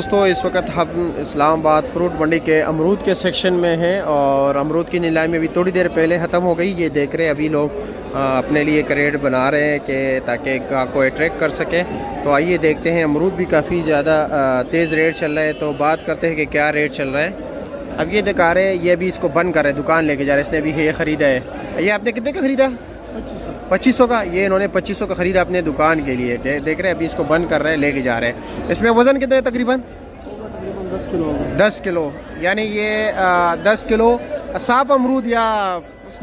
दोस्तों, इस वक्त हम इस्लामाबाद फ्रूट मंडी के अमरूद के सेक्शन में हैं और अमरूद की नीलामी अभी थोड़ी देर पहले ख़त्म हो गई। ये देख रहे हैं अभी लोग अपने लिए क्रेट बना रहे हैं कि ताकि गाहक को अट्रैक्ट कर सकें। तो आइए देखते हैं, अमरूद भी काफ़ी ज़्यादा तेज़ रेट चल रहा है। तो बात करते हैं कि क्या रेट चल रहा है। अब ये दिखा रहे हैं, ये अभी इसको बंद कर रहे हैं, दुकान लेके जा रहे हैं। इसने अभी ये ख़रीदा है। ये आपने कितने का ख़रीदा? 2500 का। ये इन्होंने 2500 का ख़रीदा अपने दुकान के लिए। देख रहे हैं अभी इसको बंद कर रहे हैं, लेके जा रहे हैं। इसमें वज़न कितना है? तकरीबन 10 किलो। 10 किलो, यानी ये 10 किलो साफ अमरूद या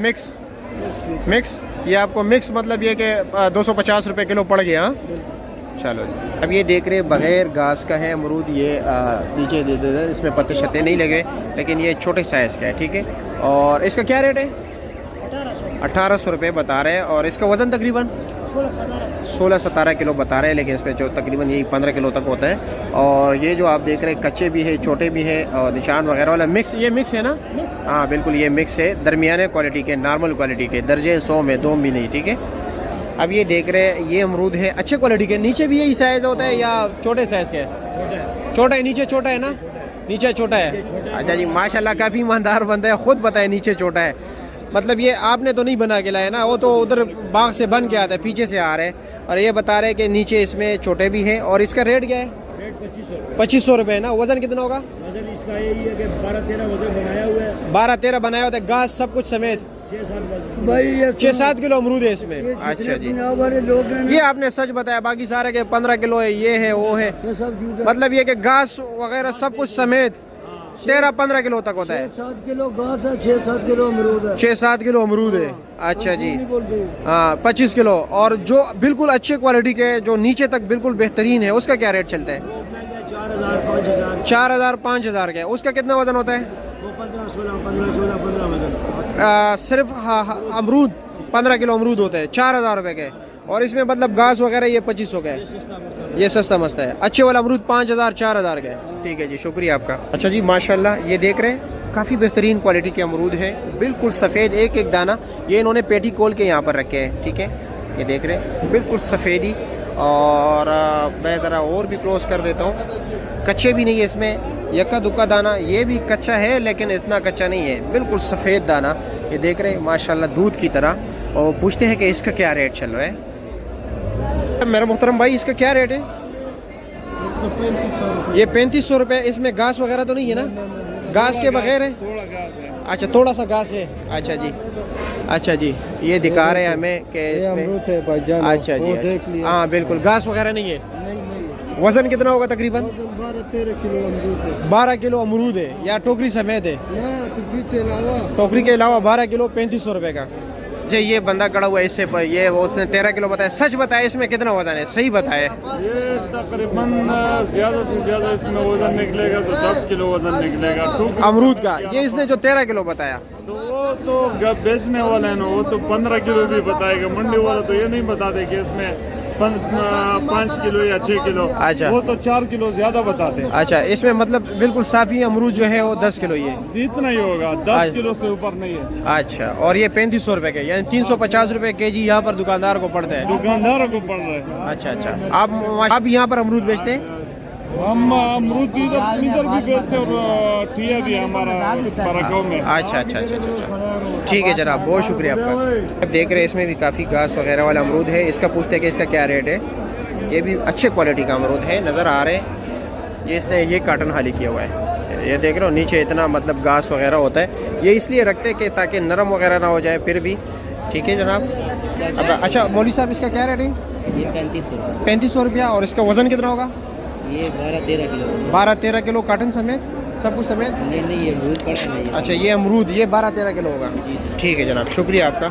मिक्स? ये आपको मिक्स मतलब ये कि 250 रुपये किलो पड़ गया। हाँ, चलो। अब ये देख रहे हैं बग़ैर घास का है अमरूद। ये नीचे दे दे, इसमें पत्ते शत्ते नहीं लगे, लेकिन ये छोटे साइज़ का है। ठीक है, और इसका क्या रेट है? 1800 रुपये बता रहे हैं। और इसका वज़न तकरीबन 16-17 किलो बता रहे हैं, लेकिन इसमें जो तकरीबन यही 15 किलो तक होता है। और ये जो आप देख रहे हैं कच्चे भी है, छोटे भी हैं, और निशान वगैरह वाला मिक्स। ये मिक्स है ना? हाँ बिल्कुल, ये मिक्स है। दरमियाने क्वालिटी के, नॉर्मल क्वालिटी के, दर्जे 100 में 2 भी नहीं। ठीक है, अब ये देख रहे हैं ये अमरूद है अच्छे क्वालिटी के। नीचे भी यही साइज़ होता है या छोटे साइज़ के? छोटा है, नीचे छोटा है ना? नीचे छोटा है। अच्छा जी, माशाल्लाह काफ़ी ईमानदार बंदा है, ख़ुद बताए नीचे छोटा है। मतलब ये आपने तो नहीं बना के लाया ना, वो तो उधर बाग से बन के आता है, पीछे से आ रहे हैं। और ये बता रहे हैं कि नीचे इसमें छोटे भी हैं। और इसका रेट क्या है? रेट 2500 रुपये है ना। वज़न कितना होगा? वजन इसका यही है कि 12-13 वजन बनाया हुआ है। 12-13 बनाया हुआ है, घास सब कुछ समेत 6-7 किलो अमरूद है इसमें। अच्छा जी, ये आपने सच बताया, बाकी सारे के 15 किलो है, ये है वो है। मतलब ये कि घास वगैरह सब कुछ समेत 13-15 किलो तक होता है। 7 किलो घास है, 6-7 किलो अमरूद है। 6-7 किलो अमरूद है। अच्छा जी, हाँ 25 किलो। और जो बिल्कुल अच्छे क्वालिटी के, जो नीचे तक बिल्कुल बेहतरीन है, उसका क्या रेट चलता है? 4000-5000 का। उसका कितना वजन होता है? वो 15-16 वजन। सिर्फ अमरूद 15 किलो अमरूद होता है 4000 रुपये के। और इसमें मतलब घास वगैरह ये 2500 का है। ये सस्ता मस्ता है। अच्छे वाला अमरूद 5000-4000 का है। ठीक है जी, शुक्रिया आपका। अच्छा जी, माशाल्लाह ये देख रहे हैं काफ़ी बेहतरीन क्वालिटी के अमरूद है, बिल्कुल सफ़ेद एक एक दाना। ये इन्होंने पेटी खोल के यहाँ पर रखे हैं। ठीक है, ये देख रहे हैं बिल्कुल सफ़ेदी। और मैं ज़रा और भी क्रॉस कर देता हूँ, कच्चे भी नहीं है इसमें, यक्का दुक्का दाना। ये भी कच्चा है लेकिन इतना कच्चा नहीं है, बिल्कुल सफ़ेद दाना। ये देख रहे हैं माशाल्लाह दूध की तरह। और पूछते हैं कि इसका क्या रेट चल रहा है। मेरा मोहतरम भाई, इसका क्या रेट है? ये 3500 रुपये। इसमें घास वगैरह तो नहीं है ना? घास के बगैर है? अच्छा, थोड़ा सा घास है। अच्छा जी, अच्छा जी, ये दिखा रहे हैं हमें कि इसमें। अच्छा जी, हाँ बिल्कुल, घास वगैरह नहीं है। वज़न कितना होगा तकरीबन? 12-13 किलो अमरूद है। 12 किलो अमरूद है या टोकरी समेत है? टोकरी के अलावा 12 किलो 3500 रुपये का। जी, ये बंदा खड़ा हुआ है इससे पर, ये वो उसने 13 किलो बताया। सच बताया, इसमें कितना वजन है? सही बताया। ये तकरीबन ज़्यादा से ज़्यादा इसमें वजन निकलेगा तो 10 किलो वजन निकलेगा अमरूद का। ये इसने जो 13 किलो बताया, तो वो तो बेचने वाला है ना, वो तो 15 किलो भी बताएगा। मंडी वाला तो ये नहीं बताते कि इसमें 5 किलो या 6 किलो। अच्छा, वो तो 4 किलो ज़्यादा बताते हैं। अच्छा, इसमें मतलब बिल्कुल साफ़ी अमरूद जो है वो 10 किलो ये इतना ही होगा, 10 किलो से ऊपर नहीं है। अच्छा, और ये 3500 रुपये के, यानी 350 रुपये केजी यहाँ पर दुकानदार को पड़ता है। दुकानदारों को पड़ रहा है। अच्छा अच्छा, आप यहाँ पर अमरूद बेचते हैं? हम अमरूद इधर भी बेचते हैं और ठिया भी हमारा गाँव में। अच्छा अच्छा अच्छा अच्छा, ठीक है जनाब, बहुत शुक्रिया आपका। अब देख रहे हैं इसमें भी काफ़ी घास वगैरह वाला अमरूद है। इसका पूछते हैं कि इसका क्या रेट है। ये भी अच्छे क्वालिटी का अमरूद है, नज़र आ रहे हैं। ये इसने ये कार्टन खाली किया हुआ है। ये देख रहे हो नीचे इतना मतलब घास वगैरह होता है। ये इसलिए रखते हैं कि ताकि नरम वगैरह ना हो जाए फिर भी। ठीक है जनाब। अब अच्छा मौलवी साहब, इसका क्या रेट है? ये 3500 रुपया। और इसका वज़न कितना होगा? ये 12-13 किलो। 12-13 किलो कार्टन समेत, सब कुछ समेत? नहीं, ये अमरूद पड़ा है। अच्छा, ये अमरूद ये 12-13 किलो होगा। ठीक है जनाब, शुक्रिया आपका।